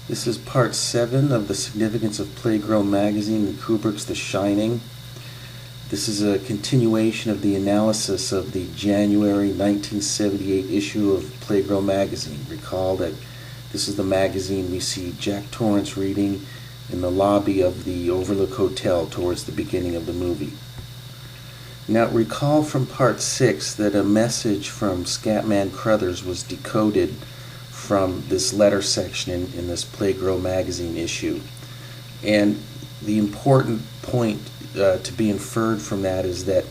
This is part 7 of the significance of Playgirl magazine and Kubrick's The Shining. This is a continuation of the analysis of the January 1978 issue of Playgirl magazine. Recall that this is the magazine we see Jack Torrance reading in the lobby of the Overlook Hotel towards the beginning of the movie. Now recall from part 6 that a message from Scatman Crothers was decoded from this letter section in this Playgirl magazine issue. And the important point to be inferred from that is that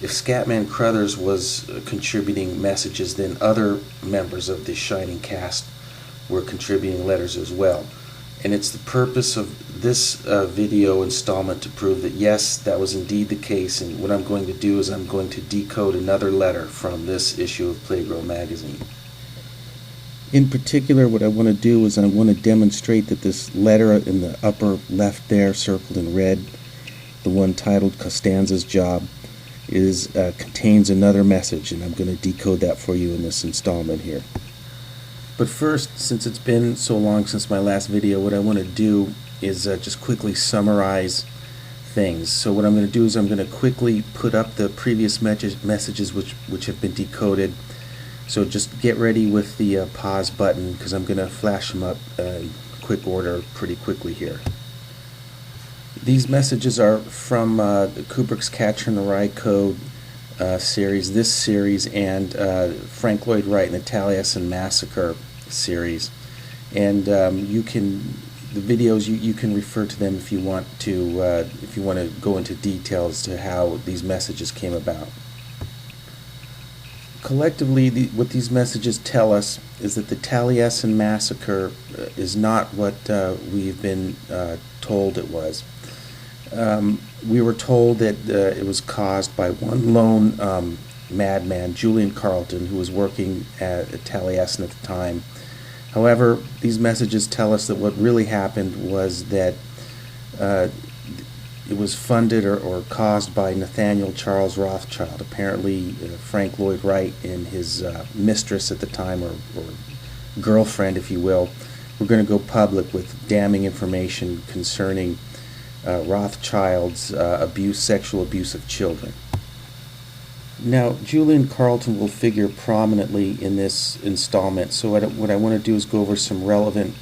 if Scatman Crothers was contributing messages, then other members of the Shining cast were contributing letters as well. And it's the purpose of this video installment to prove that yes, that was indeed the case, and what I'm going to do is I'm going to decode another letter from this issue of Playgirl magazine. In particular, what I want to do is I want to demonstrate that this letter in the upper left there, circled in red, the one titled Costanza's Job, contains another message, and I'm going to decode that for you in this installment here. But first, since it's been so long since my last video, what I want to do is just quickly summarize things. So what I'm going to do is I'm going to quickly put up the previous messages which have been decoded. So just get ready with the pause button, because I'm going to flash them up in quick order pretty quickly here. These messages are from Kubrick's Catcher in the Rye Code series, this series, and Frank Lloyd Wright and the Taliesin Massacre series. And the videos you can refer to them if you want to go into details to how these messages came about. Collectively, what these messages tell us is that the Taliesin massacre is not what we've been told it was. We were told that it was caused by one lone madman, Julian Carlton, who was working at Taliesin at the time. However, these messages tell us that what really happened was that it was funded or caused by Nathaniel Charles Rothschild. Apparently, Frank Lloyd Wright and his mistress at the time, or girlfriend, if you will, were going to go public with damning information concerning Rothschild's sexual abuse of children. Now, Julian Carlton will figure prominently in this installment, so what I want to do is go over some relevant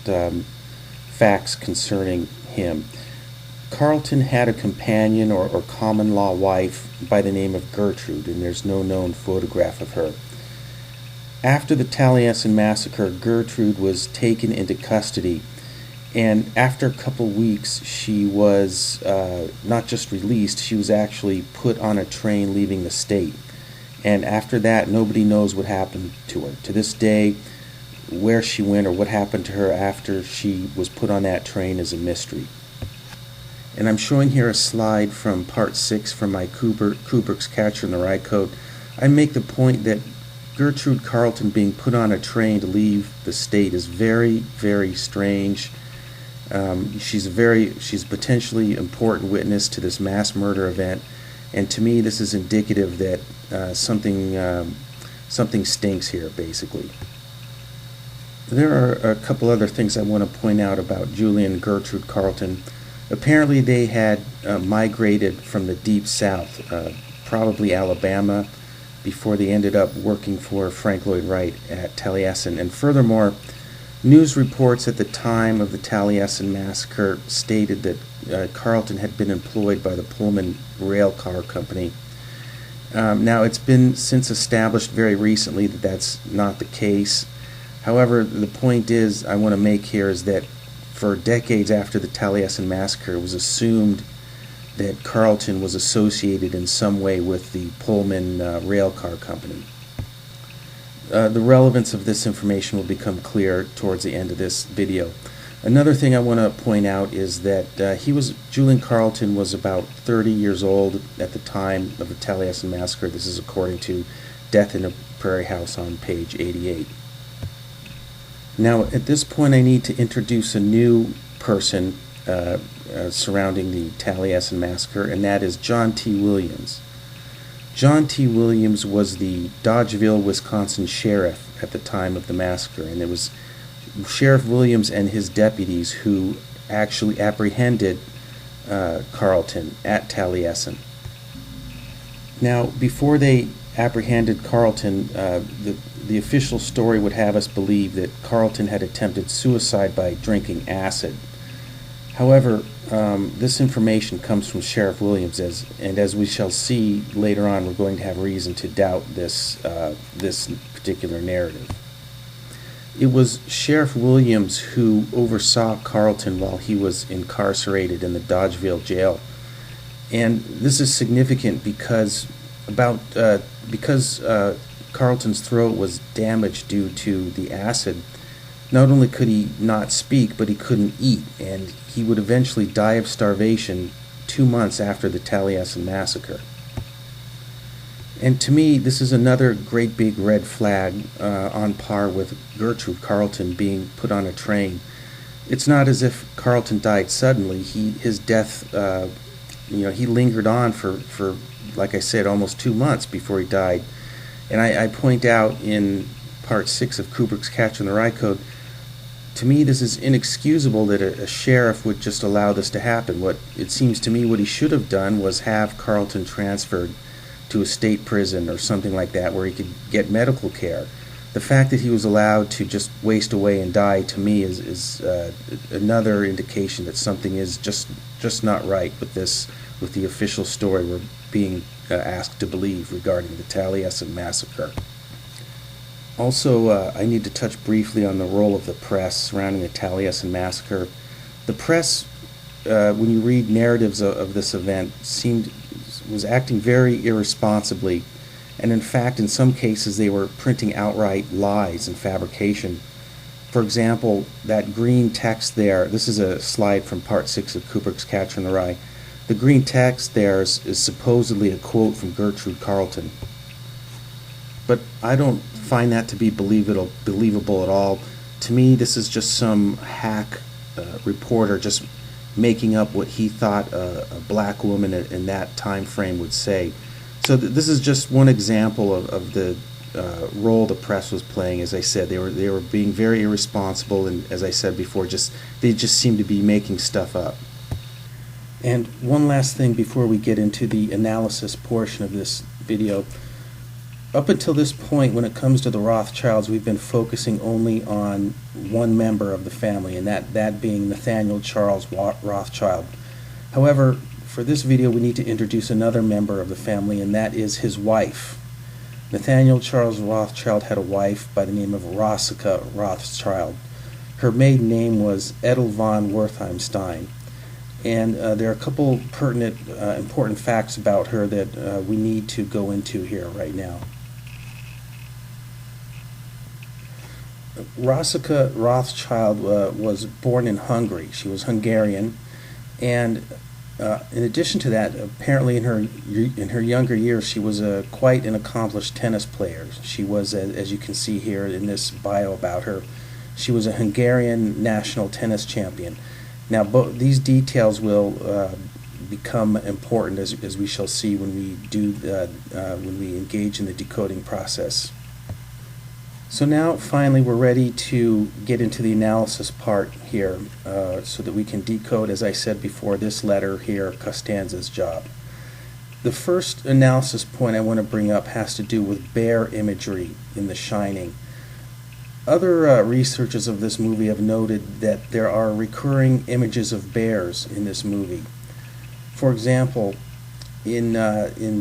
facts concerning him. Carlton had a companion or common-law wife by the name of Gertrude, and there's no known photograph of her. After the Taliesin massacre, Gertrude was taken into custody, and after a couple weeks, she was not just released, she was actually put on a train leaving the state. And after that, nobody knows what happened to her. To this day, where she went or what happened to her after she was put on that train is a mystery. And I'm showing here a slide from part 6 from my Kubrick's Catcher in the Rye Code. I make the point that Gertrude Carlton being put on a train to leave the state is very, very strange. She's a potentially important witness to this mass murder event, and to me this is indicative that something stinks here, basically. There are a couple other things I want to point out about Julian and Gertrude Carlton. Apparently they had migrated from the deep south, probably Alabama, before they ended up working for Frank Lloyd Wright at Taliesin. And furthermore, news reports at the time of the Taliesin massacre stated that Carlton had been employed by the Pullman rail car company. Now, it's been since established very recently that that's not the case. However, the point I want to make here is that for decades after the Taliesin massacre, it was assumed that Carlton was associated in some way with the Pullman rail car company. The relevance of this information will become clear towards the end of this video. Another thing I want to point out is that Julian Carlton was about 30 years old at the time of the Taliesin massacre. This is according to Death in a Prairie House on page 88. Now, at this point, I need to introduce a new person surrounding the Taliesin massacre, and that is John T. Williams. John T. Williams was the Dodgeville, Wisconsin sheriff at the time of the massacre, and it was Sheriff Williams and his deputies who actually apprehended Carlton at Taliesin. Now, before they apprehended Carlton, the official story would have us believe that Carlton had attempted suicide by drinking acid. However, this information comes from Sheriff Williams, and as we shall see later on, we're going to have reason to doubt this particular narrative. It was Sheriff Williams who oversaw Carlton while he was incarcerated in the Dodgeville jail, and this is significant because Carlton's throat was damaged due to the acid. Not only could he not speak, but he couldn't eat, and he would eventually die of starvation 2 months after the Taliesin massacre. And to me, this is another great big red flag on par with Gertrude Carlton being put on a train. It's not as if Carlton died suddenly. His death, he lingered on for, like I said, almost 2 months before he died. And I point out in Part 6 of Kubrick's Catcher in the Rye Code, to me this is inexcusable that a sheriff would just allow this to happen. What it seems to me what he should have done was have Carlton transferred to a state prison or something like that where he could get medical care. The fact that he was allowed to just waste away and die, to me, is another indication that something is just not right with the official story we're being asked to believe regarding the Taliesin massacre. Also, I need to touch briefly on the role of the press surrounding the Taliesin massacre. The press, when you read narratives of this event, was acting very irresponsibly, and in fact, in some cases, they were printing outright lies and fabrication. For example, that green text there, this is a slide from Part 6 of Kubrick's Catcher in the Rye. The green text there is supposedly a quote from Gertrude Carlton. But I don't find that to be believable at all. To me, this is just some hack reporter just making up what he thought a black woman in that time frame would say. So this is just one example of the role the press was playing. As I said, they were being very irresponsible, and as I said before, they just seemed to be making stuff up. And one last thing before we get into the analysis portion of this video. Up until this point, when it comes to the Rothschilds, we've been focusing only on one member of the family, and that being Nathaniel Charles Rothschild. However, for this video, we need to introduce another member of the family, and that is his wife. Nathaniel Charles Rothschild had a wife by the name of Rosika Rothschild. Her maiden name was Edel von Wertheimstein. And there are a couple pertinent, important facts about her that we need to go into here right now. Rosika Rothschild was born in Hungary. She was Hungarian, and in addition to that, apparently in her younger years, she was quite an accomplished tennis player. She was, as you can see here in this bio about her, she was a Hungarian national tennis champion. Now, these details will become important as we shall see when we engage in the decoding process. So now, finally, we're ready to get into the analysis part here, so that we can decode, as I said before, this letter here, Costanza's job. The first analysis point I want to bring up has to do with bear imagery in The Shining. Other researchers of this movie have noted that there are recurring images of bears in this movie. For example, in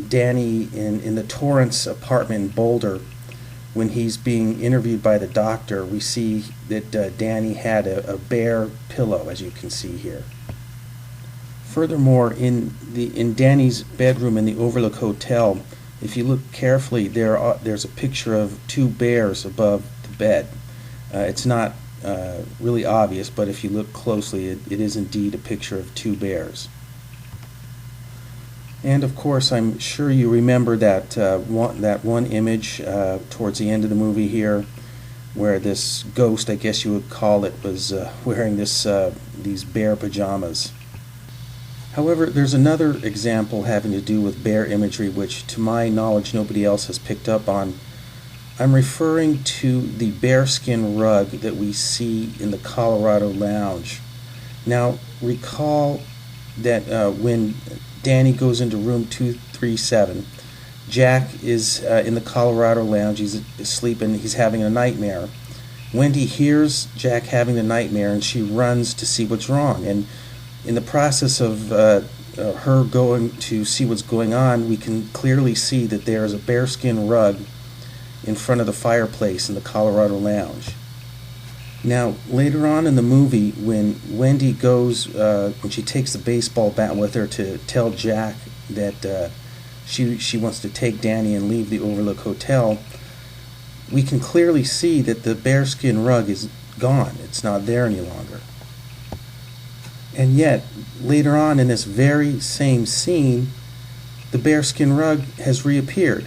Danny in the Torrance apartment in Boulder, when he's being interviewed by the doctor, we see that Danny had a bear pillow, as you can see here. Furthermore, in Danny's bedroom in the Overlook Hotel, if you look carefully, there's a picture of two bears above the bed. It's not really obvious, but if you look closely, it is indeed a picture of two bears. And of course, I'm sure you remember that one image towards the end of the movie here, where this ghost, I guess you would call it, was wearing these bear pajamas. However, there's another example having to do with bear imagery, which to my knowledge nobody else has picked up on. I'm referring to the bearskin rug that we see in the Colorado Lounge. Now, recall that when Danny goes into room 237, Jack is in the Colorado Lounge. He's asleep and he's having a nightmare. Wendy hears Jack having the nightmare and she runs to see what's wrong. And in the process of her going to see what's going on, we can clearly see that there is a bearskin rug in front of the fireplace in the Colorado Lounge. Now, later on in the movie, when Wendy goes, when she takes the baseball bat with her to tell Jack that she wants to take Danny and leave the Overlook Hotel, we can clearly see that the bearskin rug is gone. It's not there any longer. And yet, later on in this very same scene, the bearskin rug has reappeared.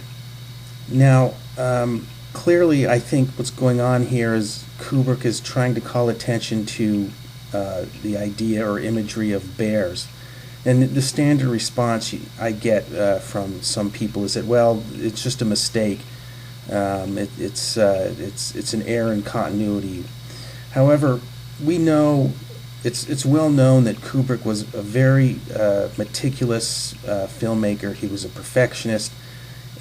Now, clearly, I think what's going on here is Kubrick is trying to call attention to the idea or imagery of bears. And the standard response I get from some people is that, well, it's just a mistake. It's an error in continuity. However, we know it's well known that Kubrick was a very meticulous filmmaker. He was a perfectionist.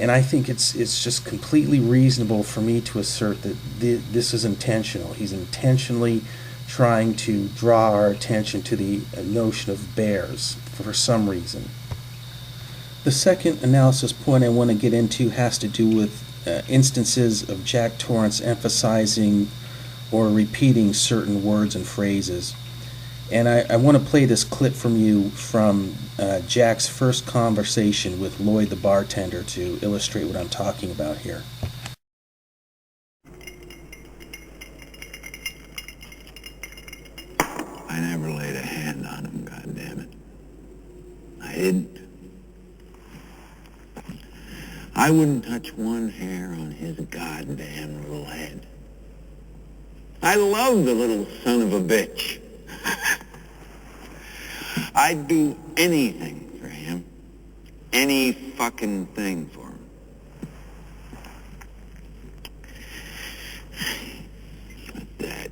And I think it's just completely reasonable for me to assert that this is intentional. He's intentionally trying to draw our attention to the notion of bears for some reason. The second analysis point I want to get into has to do with instances of Jack Torrance emphasizing or repeating certain words and phrases. And I want to play this clip from you from Jack's first conversation with Lloyd the bartender to illustrate what I'm talking about here. I never laid a hand on him, goddammit. I didn't. I wouldn't touch one hair on his goddamn little head. I love the little son of a bitch. I'd do anything for him. Any fucking thing for him. But that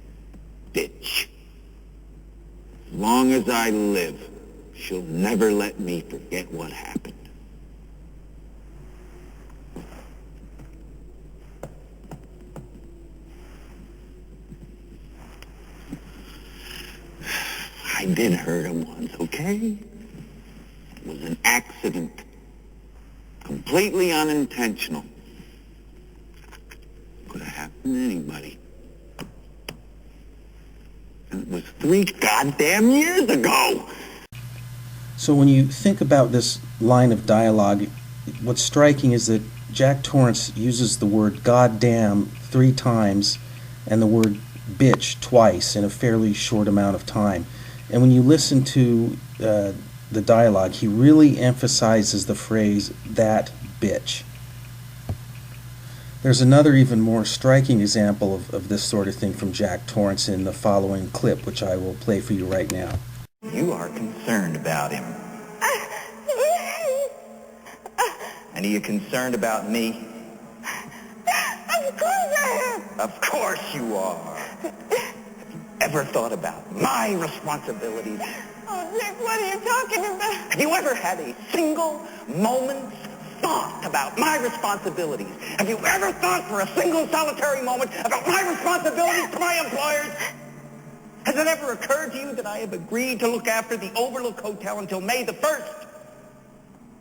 bitch, as long as I live, she'll never let me forget what happened. I did hurt him once, okay? It was an accident. Completely unintentional. Could have happened to anybody. And it was 3 goddamn years ago! So when you think about this line of dialogue, what's striking is that Jack Torrance uses the word goddamn 3 times and the word bitch twice in a fairly short amount of time. And when you listen to the dialogue, he really emphasizes the phrase, that bitch. There's another even more striking example of this sort of thing from Jack Torrance in the following clip, which I will play for you right now. You are concerned about him. And are you concerned about me? Of course I am. Of course you are. Ever thought about my responsibilities? Oh, Dick, what are you talking about? Have you ever had a single moment's thought about my responsibilities? Have you ever thought for a single solitary moment about my responsibilities to my employers? Has it ever occurred to you that I have agreed to look after the Overlook Hotel until May the 1st?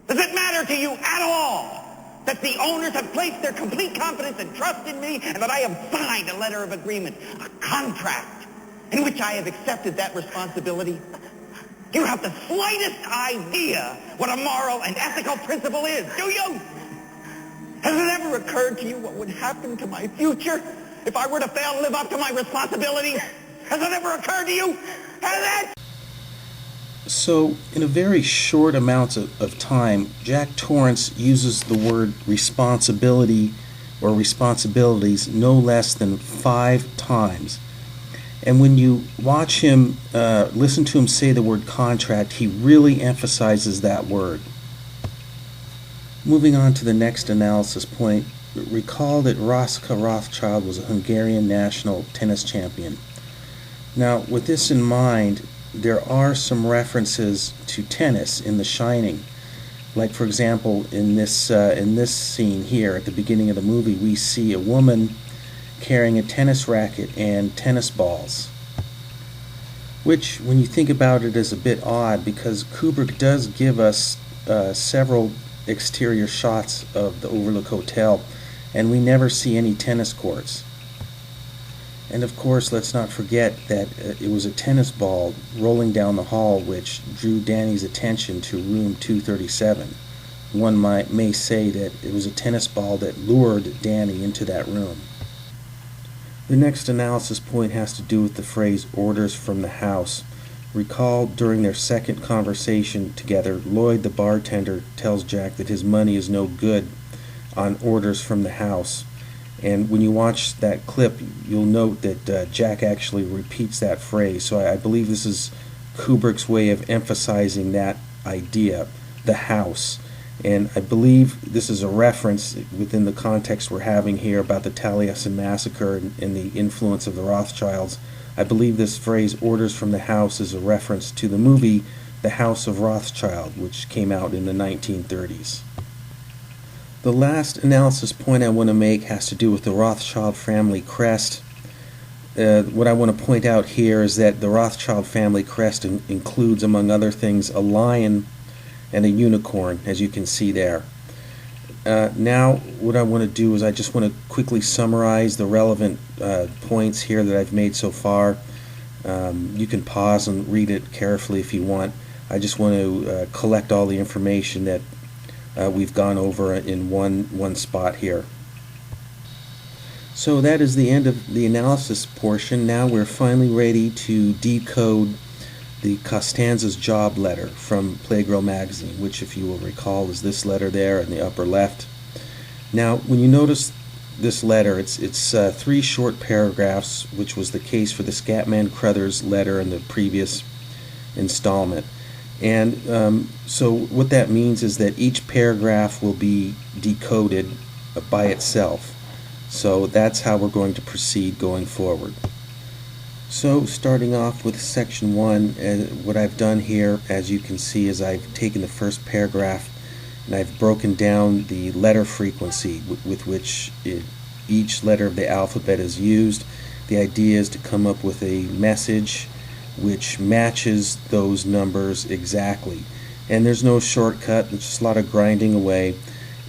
Does it matter to you at all that the owners have placed their complete confidence and trust in me and that I have signed a letter of agreement, a contract, in which I have accepted that responsibility? Do you have the slightest idea what a moral and ethical principle is, do you? Has it ever occurred to you what would happen to my future if I were to fail to live up to my responsibilities? Has it ever occurred to you? Has it? So, in a very short amount of time, Jack Torrance uses the word responsibility or responsibilities no less than 5 times. And when you watch him, listen to him say the word contract, he really emphasizes that word. Moving on to the next analysis point, recall that Rosca Rothschild was a Hungarian national tennis champion. Now, with this in mind, there are some references to tennis in The Shining. Like, for example, in this scene here at the beginning of the movie, we see a woman carrying a tennis racket and tennis balls, which, when you think about it, is a bit odd because Kubrick does give us several exterior shots of the Overlook Hotel, and we never see any tennis courts. And of course, let's not forget that it was a tennis ball rolling down the hall which drew Danny's attention to room 237. One may say that it was a tennis ball that lured Danny into that room. The next analysis point has to do with the phrase orders from the house. Recall during their second conversation together, Lloyd the bartender tells Jack that his money is no good on orders from the house. And when you watch that clip, you'll note that Jack actually repeats that phrase. So I believe this is Kubrick's way of emphasizing that idea, the house. And I believe this is a reference within the context we're having here about the Taliesin massacre and the influence of the Rothschilds. I believe this phrase, orders from the house, is a reference to the movie The House of Rothschild, which came out in the 1930s. The last analysis point I want to make has to do with the Rothschild family crest. What I want to point out here is that the Rothschild family crest includes, among other things, a lion and a unicorn, as you can see there. Now, what I want to do is I just want to quickly summarize the relevant points here that I've made so far. You can pause and read it carefully if you want. I just want to collect all the information that we've gone over in one spot here. So that is the end of the analysis portion. Now we're finally ready to decode the Costanza's job letter from Playgirl magazine, which, if you will recall, is this letter there in the upper left. Now, when you notice this letter, it's 3 short paragraphs, which was the case for the Scatman Crothers letter in the previous installment. And so what that means is that each paragraph will be decoded by itself. So that's how we're going to proceed going forward. So starting off with section 1, what I've done here, as you can see, is I've taken the first paragraph and I've broken down the letter frequency with which each letter of the alphabet is used. The idea is to come up with a message which matches those numbers exactly. And there's no shortcut, it's just a lot of grinding away.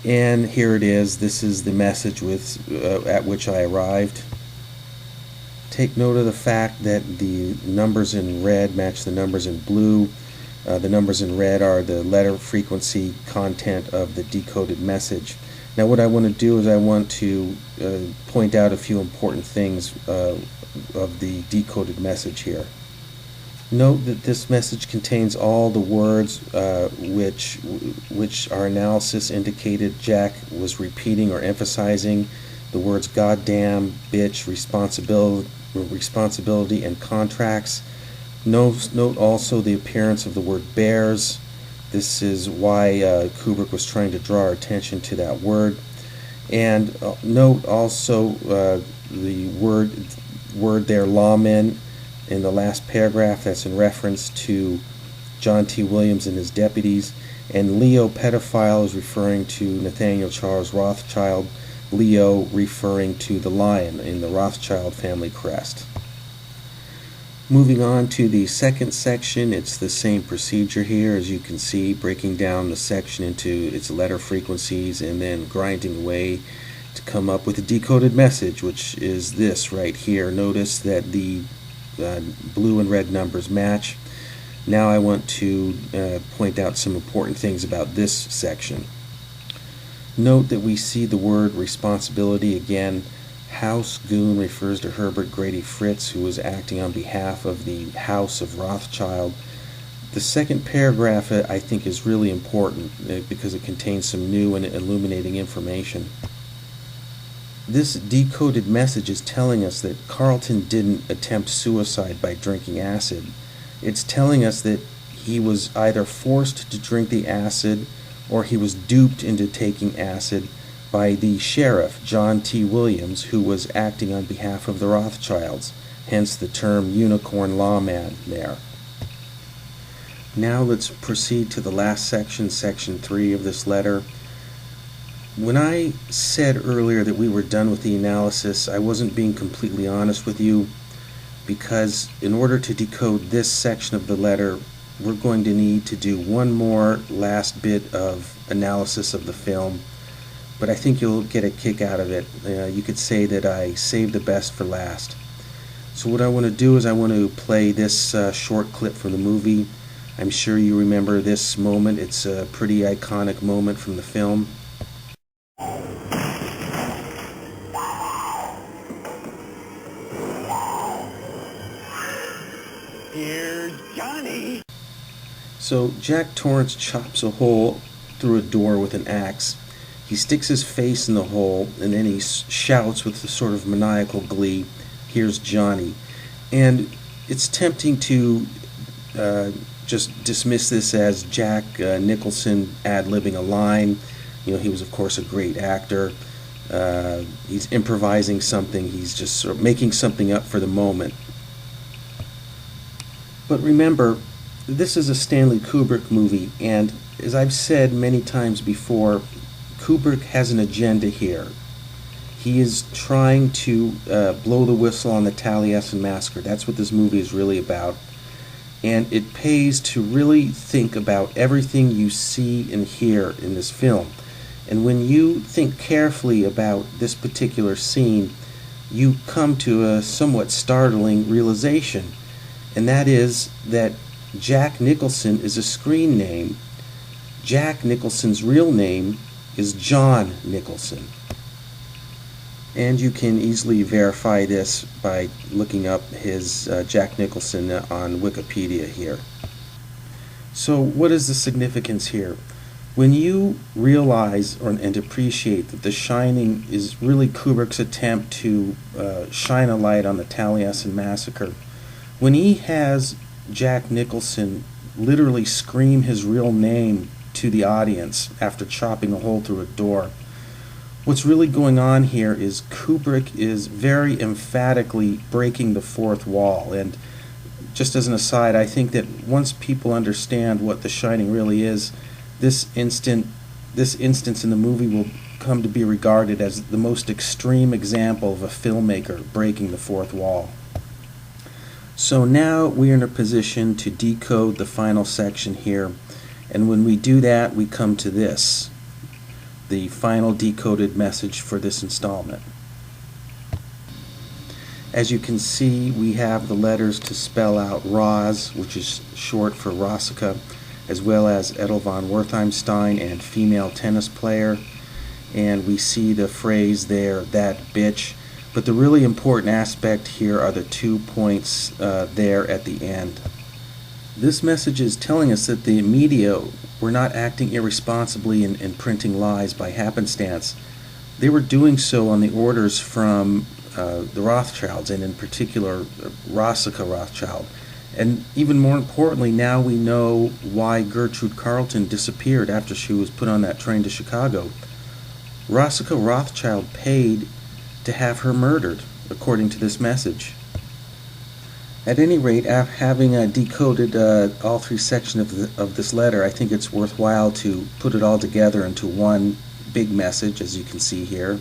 And here it is. This is the message at which I arrived. Take note of the fact that the numbers in red match the numbers in blue. The numbers in red are the letter frequency content of the decoded message. Now what I want to do is I want to point out a few important things of the decoded message here. Note that this message contains all the words which our analysis indicated Jack was repeating or emphasizing. The words goddamn, bitch, responsibility, and contracts. Note also the appearance of the word bears. This is why Kubrick was trying to draw our attention to that word. And note also the word there, lawmen, in the last paragraph. That's in reference to John T. Williams and his deputies. And Leo pedophile is referring to Nathaniel Charles Rothschild. Leo referring to the lion in the Rothschild family crest. Moving on to the second section, it's the same procedure here, as you can see, breaking down the section into its letter frequencies and then grinding away to come up with a decoded message, which is this right here. Notice that the blue and red numbers match. Now I want to point out some important things about this section. Note that we see the word responsibility again. House goon refers to Herbert Grady Fritz, who was acting on behalf of the House of Rothschild. The second paragraph I think is really important because it contains some new and illuminating information. This decoded message is telling us that Carlton didn't attempt suicide by drinking acid. It's telling us that he was either forced to drink the acid or he was duped into taking acid by the sheriff, John T. Williams, who was acting on behalf of the Rothschilds, hence the term unicorn lawman there. Now let's proceed to the last section, section 3 of this letter. When I said earlier that we were done with the analysis, I wasn't being completely honest with you, because in order to decode this section of the letter, we're going to need to do one more last bit of analysis of the film, but I think you'll get a kick out of it. You could say that I saved the best for last. So what I want to do is I want to play this short clip from the movie. I'm sure you remember this moment. It's a pretty iconic moment from the film. Here's Johnny. So Jack Torrance chops a hole through a door with an axe. He sticks his face in the hole, and then he shouts with a sort of maniacal glee, "Here's Johnny." And it's tempting to just dismiss this as Jack Nicholson ad-libbing a line. You know, he was, of course, a great actor. He's improvising something. He's just sort of making something up for the moment. But remember, this is a Stanley Kubrick movie, and as I've said many times before, Kubrick has an agenda here. He is trying to blow the whistle on the Taliesin massacre. That's what this movie is really about. And it pays to really think about everything you see and hear in this film. And when you think carefully about this particular scene, you come to a somewhat startling realization. And that is that Jack Nicholson is a screen name. Jack Nicholson's real name is John Nicholson. And you can easily verify this by looking up his Jack Nicholson on Wikipedia here. So what is the significance here? When you realize and appreciate that The Shining is really Kubrick's attempt to shine a light on the Taliesin massacre, when he has Jack Nicholson literally scream his real name to the audience after chopping a hole through a door, what's really going on here is Kubrick is very emphatically breaking the fourth wall. And just as an aside, I think that once people understand what The Shining really is, this instance in the movie will come to be regarded as the most extreme example of a filmmaker breaking the fourth wall. So now we are in a position to decode the final section here, and when we do that, we come to this, the final decoded message for this installment. As you can see, we have the letters to spell out Roz, which is short for Rossica, as well as Edelvan Wertheimstein and female tennis player, and we see the phrase there, "that bitch." But the really important aspect here are the 2 points there at the end. This message is telling us that the media were not acting irresponsibly and printing lies by happenstance. They were doing so on the orders from the Rothschilds, and in particular Rossica Rothschild. And even more importantly, now we know why Gertrude Carlton disappeared after she was put on that train to Chicago. Rossica Rothschild paid to have her murdered, according to this message. At any rate, having decoded all 3 sections of this letter, I think it's worthwhile to put it all together into one big message, as you can see here.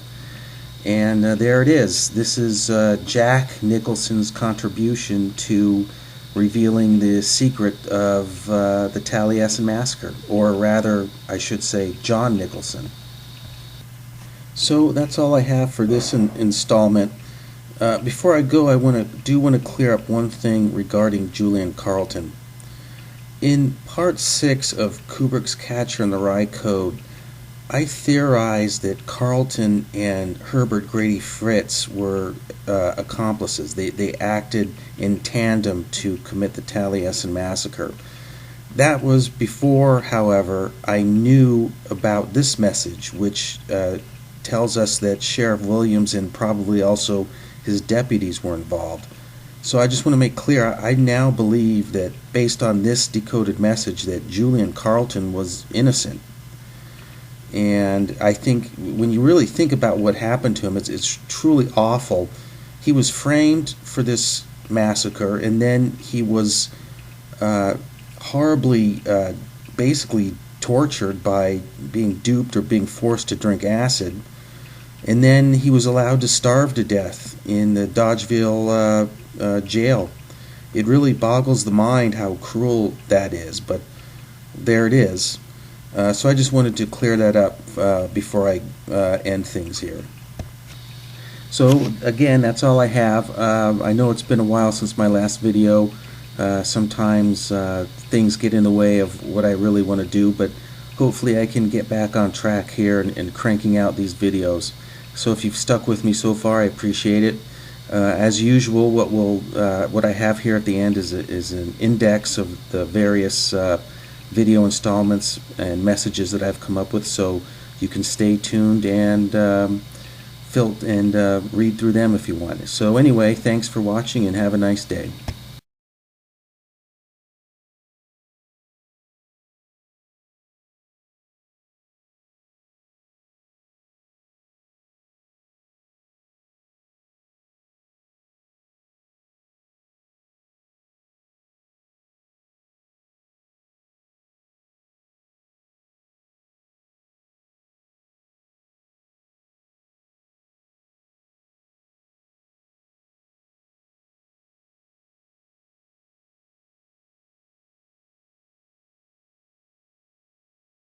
And there it is. This is Jack Nicholson's contribution to revealing the secret of the Taliesin massacre, or rather, I should say, John Nicholson. So that's all I have for this installment. Before I go, I want to clear up one thing regarding Julian Carlton. In part 6 of Kubrick's Catcher in the Rye Code, I theorized that Carlton and Herbert Grady Fritz were accomplices. They acted in tandem to commit the Taliesin massacre. That was before, however, I knew about this message, which tells us that Sheriff Williams and probably also his deputies were involved. So I just want to make clear, I now believe that based on this decoded message that Julian Carlton was innocent. And I think when you really think about what happened to him, it's truly awful. He was framed for this massacre, and then he was horribly, basically tortured by being duped or being forced to drink acid. And then he was allowed to starve to death in the Dodgeville jail. It really boggles the mind how cruel that is, but there it is. So I just wanted to clear that up before I end things here. So again, that's all I have. I know it's been a while since my last video. Sometimes things get in the way of what I really want to do, but hopefully I can get back on track here and cranking out these videos. So if you've stuck with me so far, I appreciate it. As usual, what I have here at the end is an index of the various video installments and messages that I've come up with, so you can stay tuned and read through them if you want. So anyway, thanks for watching and have a nice day.